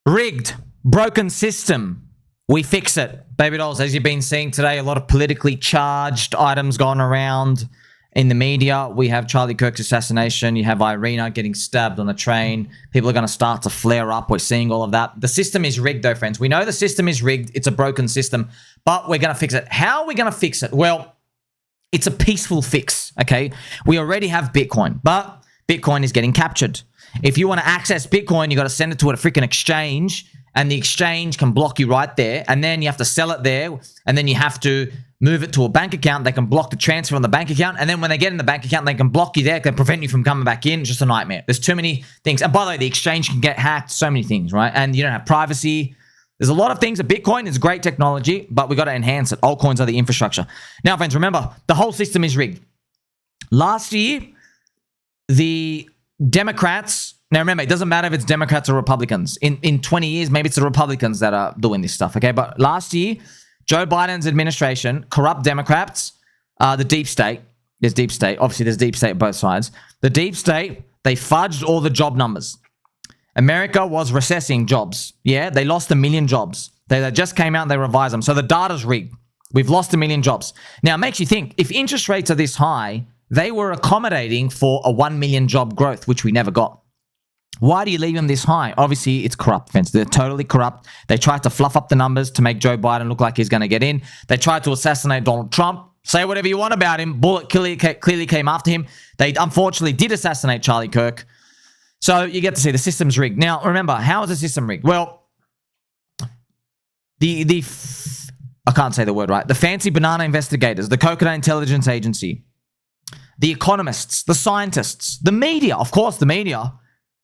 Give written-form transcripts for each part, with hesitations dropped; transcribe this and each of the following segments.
Rigged. Broken system. We fix it. Baby dolls, as you've been seeing today, a lot of politically charged items going around in the media. We have Charlie Kirk's assassination. You have Irina getting stabbed on the train. People are going to start to flare up. We're seeing all of that. The system is rigged, though, friends. We know the system is rigged. It's a broken system, but we're going to fix it. How are we going to fix it? Well, it's a peaceful fix, okay? We already have Bitcoin, but Bitcoin is getting captured. If you want to access Bitcoin, you got to send it to a freaking exchange, and the exchange can block you right there, and then you have to sell it there, and then you have to move it to a bank account. They can block the transfer on the bank account, and then when they get in the bank account, they can block you there, can prevent you from coming back in. It's just a nightmare. There's too many things. And by the way, the exchange can get hacked, so many things, right? And you don't have privacy. There's a lot of things. Bitcoin is great technology, but we got to enhance it. Altcoins are the infrastructure. Now, friends, remember, the whole system is rigged. Last year, the Democrats, now remember, it doesn't matter if it's Democrats or Republicans. In 20 years, maybe it's the Republicans that are doing this stuff, okay? But last year, Joe Biden's administration, corrupt Democrats, the deep state, there's deep state, obviously there's deep state on both sides. The deep state, they fudged all the job numbers. America was recessing jobs. Yeah, they lost 1 million jobs. They just came out and they revised them. So the data's rigged. We've lost 1 million jobs. Now, it makes you think, if interest rates are this high, they were accommodating for a 1 million job growth, which we never got. Why do you leave them this high? Obviously, it's corrupt, friends. They're totally corrupt. They tried to fluff up the numbers to make Joe Biden look like he's going to get in. They tried to assassinate Donald Trump. Say whatever you want about him. Bullet clearly came after him. They unfortunately did assassinate Charlie Kirk. So you get to see the system's rigged. Now, remember, how is the system rigged? Well, I can't say the word right. The fancy banana investigators, the coconut intelligence agency, the economists, the scientists, the media, of course, the media,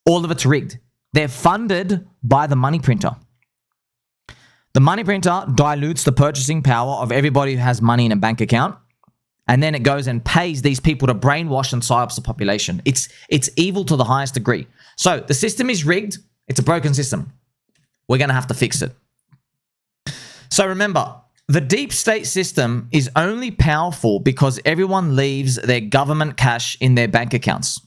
all of it's rigged. They're funded by the money printer. The money printer dilutes the purchasing power of everybody who has money in a bank account, and then it goes and pays these people to brainwash and psyops the population. It's evil to the highest degree. So the system is rigged. It's a broken system. We're going to have to fix it. So remember, the deep state system is only powerful because everyone leaves their government cash in their bank accounts.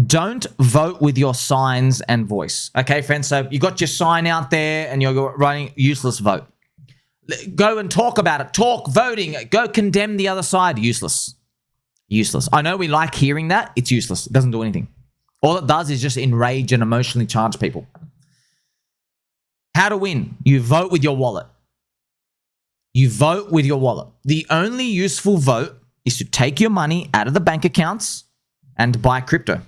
Don't vote with your signs and voice. Okay, friends? So you got your sign out there and you're running useless vote. Go and talk about it. Talk voting. Go condemn the other side. Useless. Useless. I know we like hearing that. It's useless. It doesn't do anything. All it does is just enrage and emotionally charge people. How to win? You vote with your wallet. You vote with your wallet. The only useful vote is to take your money out of the bank accounts and buy crypto.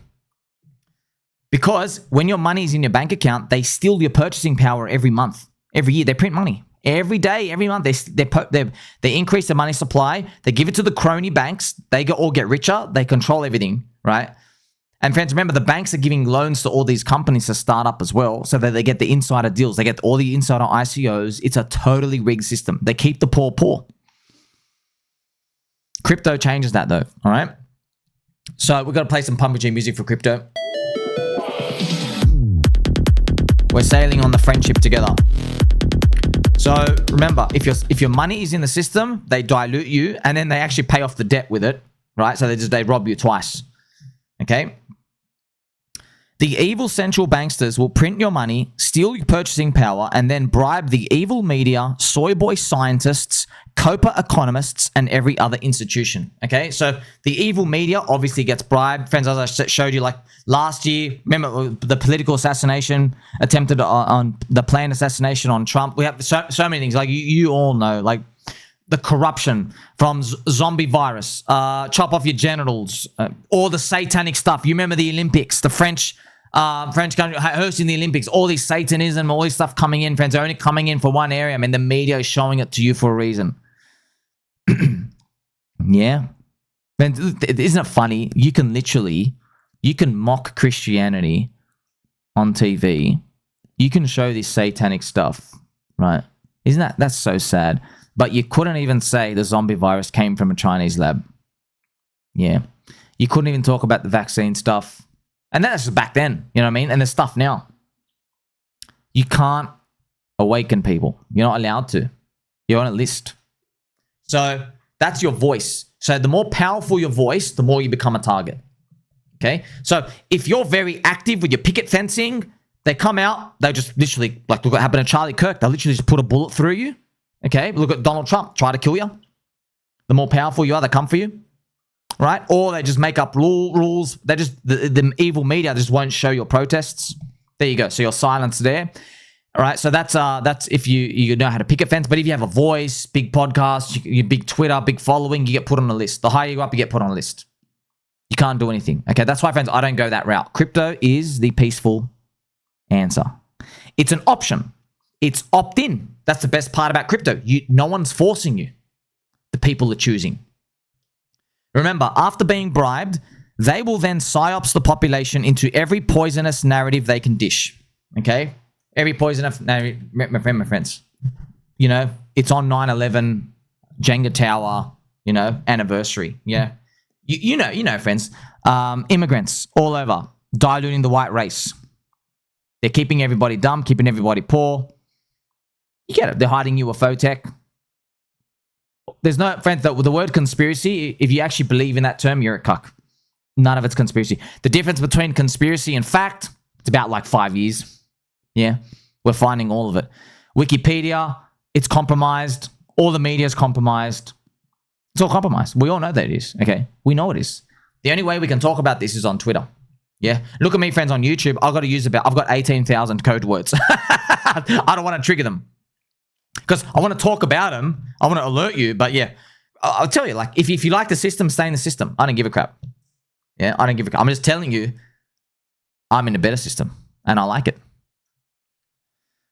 Because when your money is in your bank account, they steal your purchasing power every month, every year. They print money every day, every month. They increase the money supply. They give it to the crony banks. They all get richer. They control everything, right? And friends, remember, the banks are giving loans to all these companies to start up as well, so that they get the insider deals. They get all the insider ICOs. It's a totally rigged system. They keep the poor poor. Crypto changes that, though, all right? So we've got to play some PUBG music for crypto. We're sailing on the friendship together. So remember, if your money is in the system, they dilute you, and then they actually pay off the debt with it, right? So they rob you twice. Okay? The evil central banksters will print your money, steal your purchasing power, and then bribe the evil media, soy boy scientists, Copa economists, and every other institution. Okay? So the evil media obviously gets bribed. Friends, as I showed you, like last year, remember the political assassination attempted on the planned assassination on Trump. We have so many things. Like you all know, like the corruption from zombie virus, chop off your genitals, all the satanic stuff. You remember the Olympics, the French country hosting the Olympics, all this satanism, all this stuff coming in, friends, only coming in for one area. I mean, the media is showing it to you for a reason. Yeah. Isn't it funny? You can mock Christianity on TV. You can show this satanic stuff, right? That's so sad. But you couldn't even say the zombie virus came from a Chinese lab. Yeah. You couldn't even talk about the vaccine stuff. And that's just back then, you know what I mean? And there's stuff now. You can't awaken people. You're not allowed to. You're on a list. So that's your voice. So the more powerful your voice, the more you become a target. Okay? So if you're very active with your picket fencing, They come out, they just literally, like look what happened to Charlie Kirk. They literally just put a bullet through you. Okay, look at Donald Trump, try to kill you. The more powerful you are, they come for you. Right? Or they just make up rules. They just, the evil media just won't show your protests. There you go. So your silence there. All right. So that's if you know how to pick a fence. But if you have a voice, big podcast, you big Twitter, big following, you get put on a list. The higher you go up, you get put on a list. You can't do anything. Okay. That's why, friends, I don't go that route. Crypto is the peaceful answer. It's an option. It's opt-in. That's the best part about crypto. No one's forcing you. The people are choosing. Remember, after being bribed, they will then psyops the population into every poisonous narrative they can dish. Okay? Every poisonous narrative, my friends. You know, it's on 9/11, Jenga Tower, you know, anniversary. Yeah. You know, friends. Immigrants all over, diluting the white race. They're keeping everybody dumb, keeping everybody poor. You get it. They're hiding you a photech. There's no, friends, the word conspiracy, if you actually believe in that term, you're a cuck. None of it's conspiracy. The difference between conspiracy and fact, it's about like 5 years. Yeah. We're finding all of it. Wikipedia, it's compromised. All the media is compromised. It's all compromised. We all know that it is. Okay. We know it is. The only way we can talk about this is on Twitter. Yeah. Look at me, friends, on YouTube. I've got 18,000 code words. I don't want to trigger them. Because I want to talk about them. I want to alert you. But yeah, I'll tell you, like, if you like the system, stay in the system. I don't give a crap. Yeah, I don't give a crap. I'm just telling you, I'm in a better system and I like it.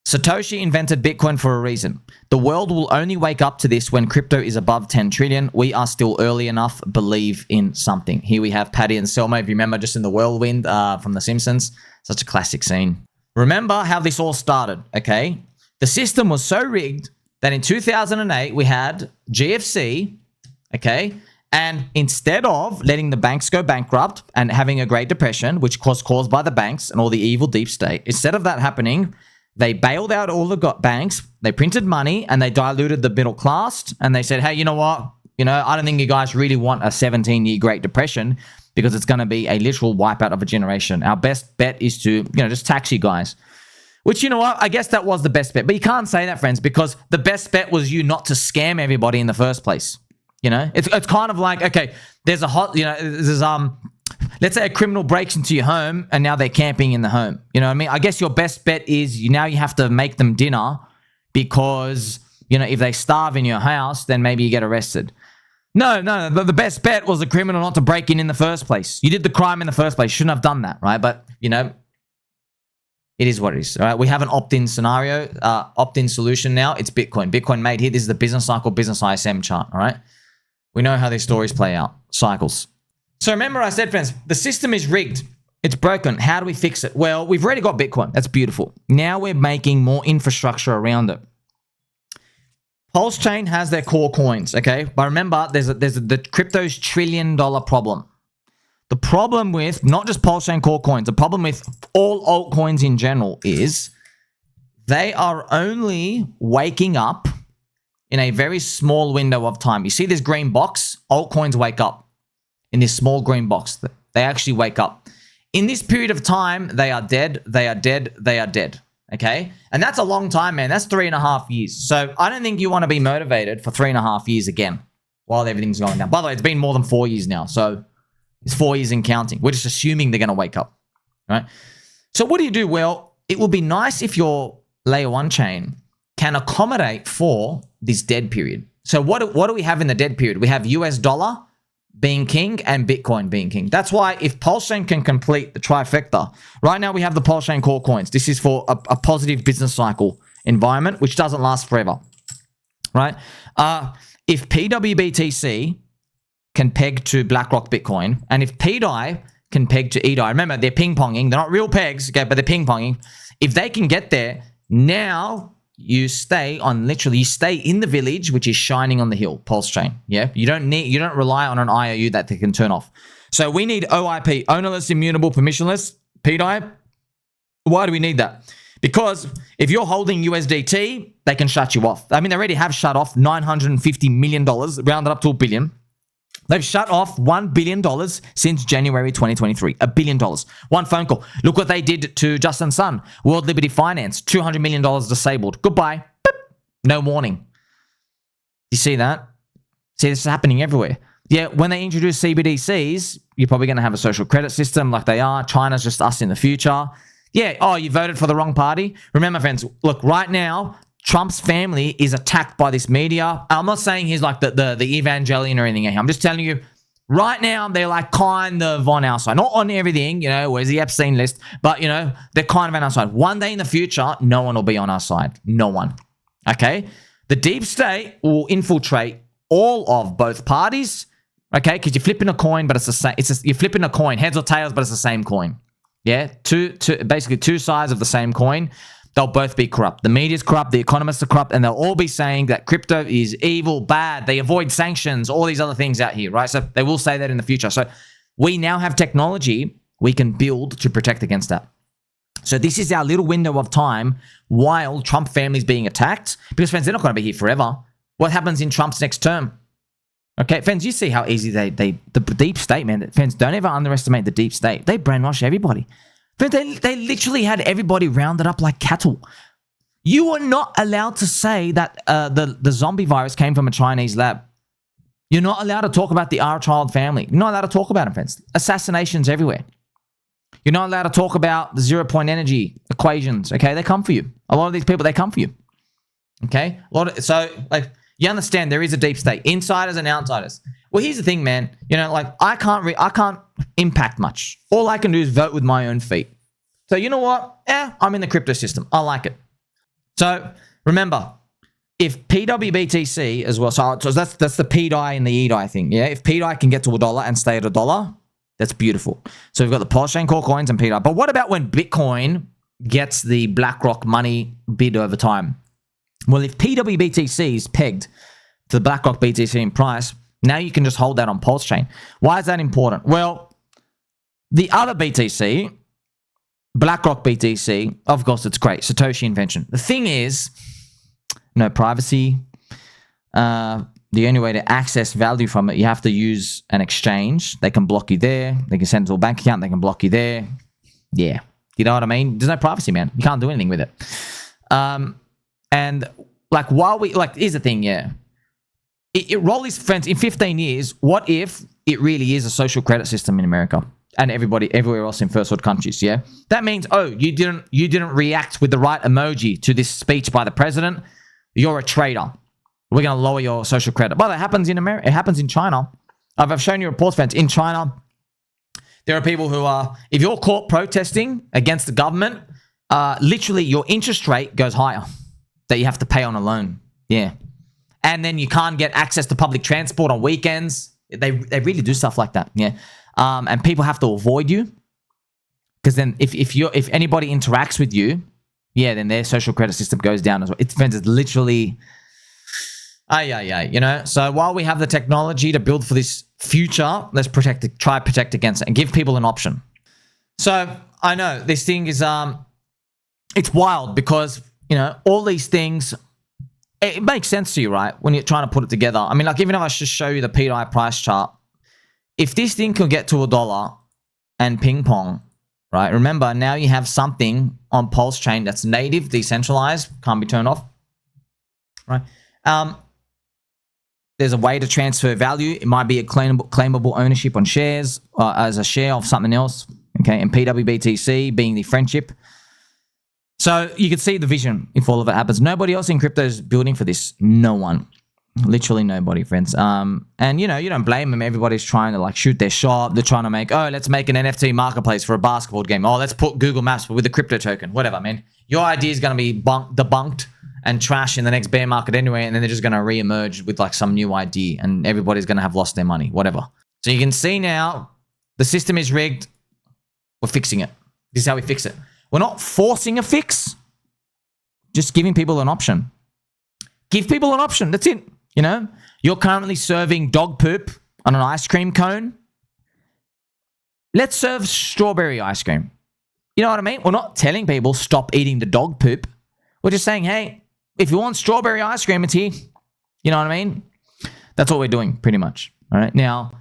Satoshi invented Bitcoin for a reason. The world will only wake up to this when crypto is above 10 trillion. We are still early enough. Believe in something. Here we have Patty and Selma, if you remember, just in the whirlwind from The Simpsons. Such a classic scene. Remember how this all started, okay? The system was so rigged that in 2008, we had GFC, okay? And instead of letting the banks go bankrupt and having a Great Depression, which was caused by the banks and all the evil deep state, instead of that happening, they bailed out all the banks, they printed money, and they diluted the middle class. And they said, hey, you know what? You know, I don't think you guys really want a 17-year Great Depression because it's going to be a literal wipeout of a generation. Our best bet is to, just tax you guys. Which, you know what? I guess that was the best bet. But you can't say that, friends, because the best bet was you not to scam everybody in the first place. You know, it's kind of like, okay, there's let's say a criminal breaks into your home and now they're camping in the home. You know what I mean? I guess your best bet is you have to make them dinner because, if they starve in your house, then maybe you get arrested. No, the best bet was the criminal not to break in the first place. You did the crime in the first place. You shouldn't have done that, right? But, it is what it is. All right. We have an opt-in scenario, opt-in solution now. It's Bitcoin. Bitcoin made here. This is the business cycle, business ISM chart. All right. We know how these stories play out. Cycles. So remember I said, friends, the system is rigged. It's broken. How do we fix it? Well, we've already got Bitcoin. That's beautiful. Now we're making more infrastructure around it. PulseChain has their core coins. Okay. But remember, there's the crypto's $1 trillion problem. The problem with not just PulseChain core coins, the problem with all altcoins in general is they are only waking up in a very small window of time. You see this green box? Altcoins wake up in this small green box. They actually wake up. In this period of time, they are dead, they are dead, they are dead. Okay? And that's a long time, man. That's 3.5 years. So I don't think you want to be motivated for 3.5 years again while everything's going down. By the way, it's been more than 4 years now. So it's 4 years and counting. We're just assuming they're going to wake up, right? So what do you do? Well, it would be nice if your layer 1 chain can accommodate for this dead period. So what do we have in the dead period? We have US dollar being king and Bitcoin being king. That's why if PulseChain can complete the trifecta, right now we have the PulseChain core coins. This is for a positive business cycle environment, which doesn't last forever, right? If pWBTC can peg to Blackrock Bitcoin, and if pDAI can peg to eDAI, remember they're ping-ponging, they're not real pegs, okay, but they're ping-ponging. If they can get there, now you stay in the village, which is shining on the hill, PulseChain. Yeah, you don't rely on an IOU that they can turn off. So we need OIP, ownerless, immutable, permissionless, pDAI. Why do we need that? Because if you're holding USDT, they can shut you off. I mean, they already have shut off $950 million, rounded up to $1 billion. They've shut off $1 billion since January 2023. $1 billion. One phone call. Look what they did to Justin Sun. World Liberty Finance. $200 million disabled. Goodbye. Boop. No warning. You see that? See, this is happening everywhere. Yeah, when they introduce CBDCs, you're probably going to have a social credit system like they are. China's just us in the future. Yeah, oh, you voted for the wrong party? Remember, friends, look, right now, Trump's family is attacked by this media. I'm not saying he's like the Evangelion or anything. I'm just telling you, right now, they're like kind of on our side. Not on everything, you know, where's the Epstein list? But, you know, they're kind of on our side. One day in the future, no one will be on our side. No one. Okay? The deep state will infiltrate all of both parties. Okay? Because you're flipping a coin, but it's the same. You're flipping a coin, heads or tails, but it's the same coin. Yeah? Basically two sides of the same coin. They'll both be corrupt. The media's corrupt, the economists are corrupt, and they'll all be saying that crypto is evil, bad, they avoid sanctions, all these other things out here, right? So they will say that in the future. So we now have technology we can build to protect against that. So this is our little window of time while Trump family's being attacked, because, friends, they're not going to be here forever. What happens in Trump's next term? Okay, friends, you see how easy the deep state, man. Friends, don't ever underestimate the deep state. They brainwash everybody. But they literally had everybody rounded up like cattle. You are not allowed to say that the zombie virus came from a Chinese lab. You're not allowed to talk about the R-child family. You're not allowed to talk about it, friends. Assassinations everywhere. You're not allowed to talk about the zero-point energy equations. Okay, they come for you. A lot of these people, they come for you. Okay, so like you understand there is a deep state, insiders and outsiders. Well, here's the thing, man. You know, like I can't impact much. All I can do is vote with my own feet. So you know what? I'm in the crypto system. I like it. So remember, if pWBTC as well, so that's the pDAI and the eDAI thing. Yeah, if pDAI can get to $1 and stay at $1, that's beautiful. So we've got the PulseChain core coins and pDAI. But what about when Bitcoin gets the Blackrock money bid over time? Well, if pWBTC is pegged to the Blackrock BTC in price, now you can just hold that on PulseChain. Why is that important? Well, the other BTC, Blackrock BTC, of course, it's great. Satoshi invention. The thing is, no privacy. The only way to access value from it, you have to use an exchange. They can block you there. They can send it to a bank account. They can block you there. Yeah. You know what I mean? There's no privacy, man. You can't do anything with it. And like, here's the thing, yeah. Roll these, friends, in 15 years, what if it really is a social credit system in America and everywhere else in first world countries, yeah? That means, you didn't react with the right emoji to this speech by the president. You're a traitor. We're going to lower your social credit. Well, it happens in America. It happens in China. I've shown you reports, friends. In China, there are people who are, if you're caught protesting against the government, literally your interest rate goes higher that you have to pay on a loan. Yeah. And then you can't get access to public transport on weekends. They really do stuff like that. Yeah. And people have to avoid you because then if anybody interacts with you, yeah, then their social credit system goes down as well. It's literally, you know. So while we have the technology to build for this future, let's try protect against it and give people an option. So I know this thing is it's wild because, you know, all these things, it makes sense to you, right? When you're trying to put it together. I mean, like, even if I just show you the pDAI price chart, if this thing could get to $1 and ping pong, right? Remember, now you have something on PulseChain that's native, decentralized, can't be turned off, right? There's a way to transfer value. It might be a claimable ownership on shares as a share of something else, okay? And pWBTC being the friendship. So you can see the vision if all of it happens. Nobody else in crypto is building for this. No one. Literally nobody, friends. And, you know, you don't blame them. Everybody's trying to, like, shoot their shot. They're trying to make, let's make an NFT marketplace for a basketball game. Let's put Google Maps with a crypto token. Whatever, man. Your idea is going to be debunked and trash in the next bear market anyway, and then they're just going to re-emerge with, like, some new idea, and everybody's going to have lost their money. Whatever. So you can see now the system is rigged. We're fixing it. This is how we fix it. We're not forcing a fix, just giving people an option. Give people an option. That's it. You know, you're currently serving dog poop on an ice cream cone. Let's serve strawberry ice cream. You know what I mean? We're not telling people stop eating the dog poop. We're just saying, hey, if you want strawberry ice cream, it's here. You know what I mean? That's what we're doing, pretty much. All right. Now,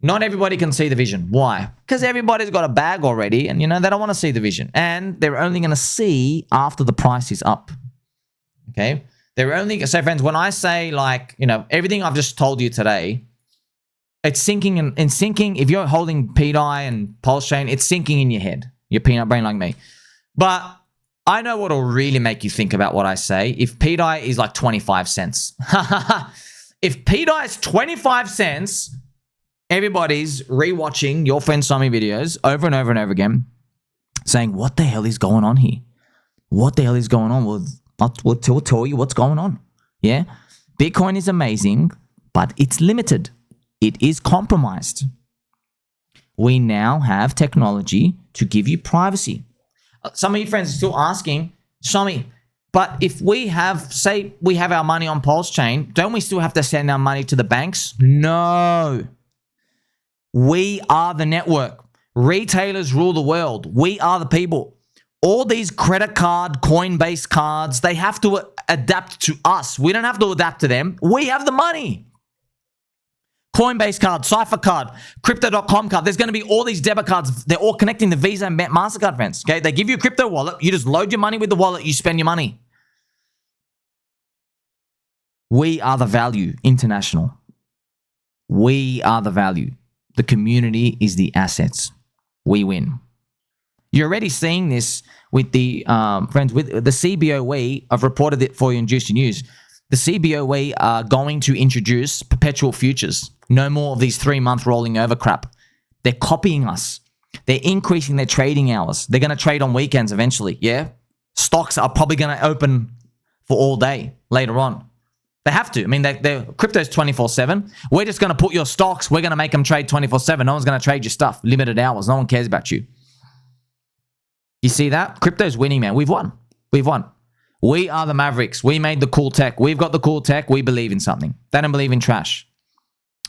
not everybody can see the vision. Why? Because everybody's got a bag already and, they don't want to see the vision. And they're only going to see after the price is up. Okay? So, friends, when I say, everything I've just told you today, it's sinking and sinking. If you're holding pDAI and PulseChain, it's sinking in your head. Your peanut brain like me. But I know what will really make you think about what I say. If pDAI is like 25 cents. If pDAI is 25 cents, everybody's rewatching your friend Sami videos over and over and over again, saying, what the hell is going on here? What the hell is going on? Well, I'll tell you what's going on. Yeah? Bitcoin is amazing, but it's limited. It is compromised. We now have technology to give you privacy. Some of your friends are still asking, Sami, but if we have our money on PulseChain, don't we still have to send our money to the banks? No. We are the network. Retailers rule the world. We are the people. All these credit card, Coinbase cards, they have to adapt to us. We don't have to adapt to them. We have the money. Coinbase card, Cypher card, Crypto.com card. There's going to be all these debit cards. They're all connecting the Visa and MasterCard, friends. Okay, they give you a crypto wallet. You just load your money with the wallet. You spend your money. We are the value, international. We are the value. The community is the assets. We win. You're already seeing this with the friends with the CBOE. I've reported it for you in Juicy News. The CBOE are going to introduce perpetual futures. No more of these 3-month rolling over crap. They're copying us. They're increasing their trading hours. They're going to trade on weekends eventually, yeah? Stocks are probably going to open for all day later on. They have to. I mean, crypto's 24/7. We're just going to put your stocks, we're going to make them trade 24/7. No one's going to trade your stuff. Limited hours. No one cares about you. You see that? Crypto's winning, man. We've won. We've won. We are the Mavericks. We made the cool tech. We've got the cool tech. We believe in something. They don't believe in trash.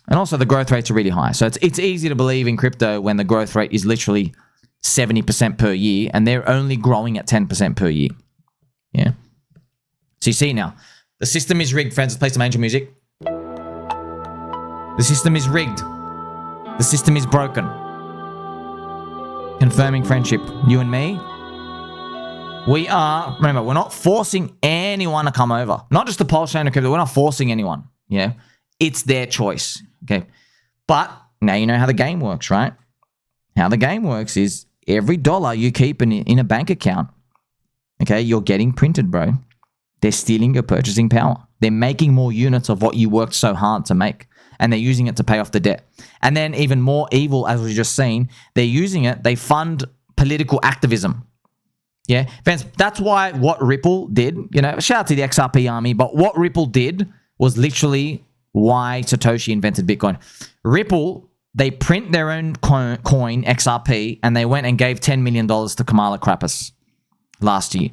And also the growth rates are really high. So it's easy to believe in crypto when the growth rate is literally 70% per year and they're only growing at 10% per year. Yeah. So you see now, the system is rigged, friends. Let's play some angel music. The system is rigged. The system is broken. Confirming friendship. You and me. Remember, we're not forcing anyone to come over. Not just the PulseChain or crypto. We're not forcing anyone. Yeah. It's their choice. Okay. But now you know how the game works, right? How the game works is every dollar you keep in a bank account, okay, you're getting printed, bro. They're stealing your purchasing power. They're making more units of what you worked so hard to make. And they're using it to pay off the debt. And then even more evil, as we just seen, they're using it. They fund political activism. Yeah. Friends, that's why what Ripple did, shout out to the XRP army, but what Ripple did was literally why Satoshi invented Bitcoin. Ripple, they print their own coin, XRP, and they went and gave $10 million to Kamala Harris last year.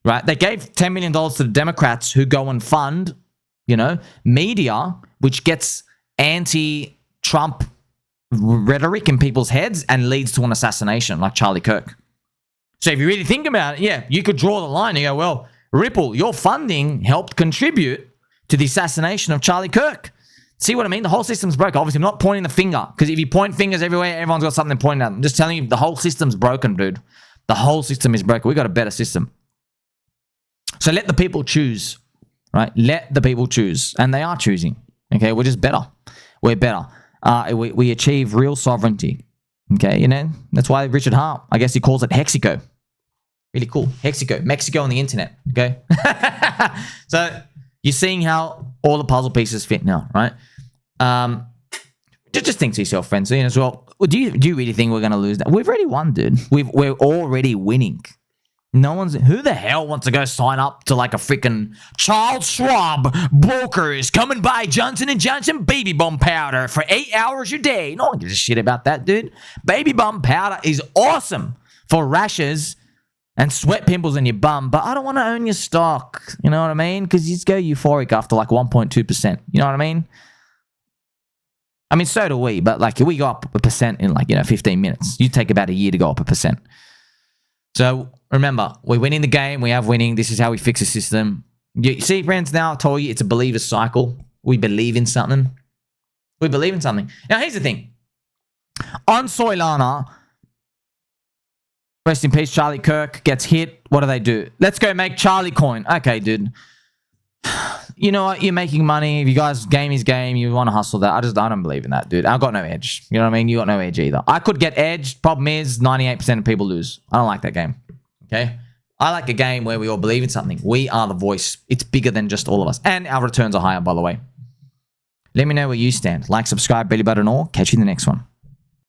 Right? They gave $10 million to the Democrats who go and fund, media, which gets anti-Trump rhetoric in people's heads and leads to an assassination like Charlie Kirk. So if you really think about it, yeah, you could draw the line and go, well, Ripple, your funding helped contribute to the assassination of Charlie Kirk. See what I mean? The whole system's broken. Obviously, I'm not pointing the finger because if you point fingers everywhere, everyone's got something pointing at them. I'm just telling you, the whole system's broken, dude. The whole system is broken. We got a better system. So let the people choose, right? Let the people choose. And they are choosing. Okay, we're just better. We're better. We achieve real sovereignty. Okay, that's why Richard Hart, I guess he calls it Hexico. Really cool. Hexico. Mexico on the internet. Okay. So you're seeing how all the puzzle pieces fit now, right? Just think to yourself, friends, as well. Do you really think we're going to lose that? We've already won, dude. We're already winning. Who the hell wants to go sign up to like a freaking Charles Schwab brokers coming by Johnson & Johnson baby bomb powder for 8 hours a day? No one gives a shit about that, dude. Baby bomb powder is awesome for rashes and sweat pimples in your bum, but I don't want to own your stock. You know what I mean? Because you just go euphoric after like 1.2%. You know what I mean? I mean, so do we, but like we go up 1% in 15 minutes. You take about a year to go up 1%. So remember, we're winning the game. We have winning. This is how we fix the system. You see, friends, now I told you it's a believer's cycle. We believe in something. We believe in something. Now, here's the thing. On Solana, rest in peace, Charlie Kirk gets hit. What do? Let's go make Charlie coin. Okay, dude. You know what? You're making money. If you guys, game is game. You want to hustle that. I don't believe in that, dude. I've got no edge. You know what I mean? You got no edge either. I could get edged. Problem is, 98% of people lose. I don't like that game. Okay? I like a game where we all believe in something. We are the voice. It's bigger than just all of us. And our returns are higher, by the way. Let me know where you stand. Like, subscribe, belly button, or catch you in the next one.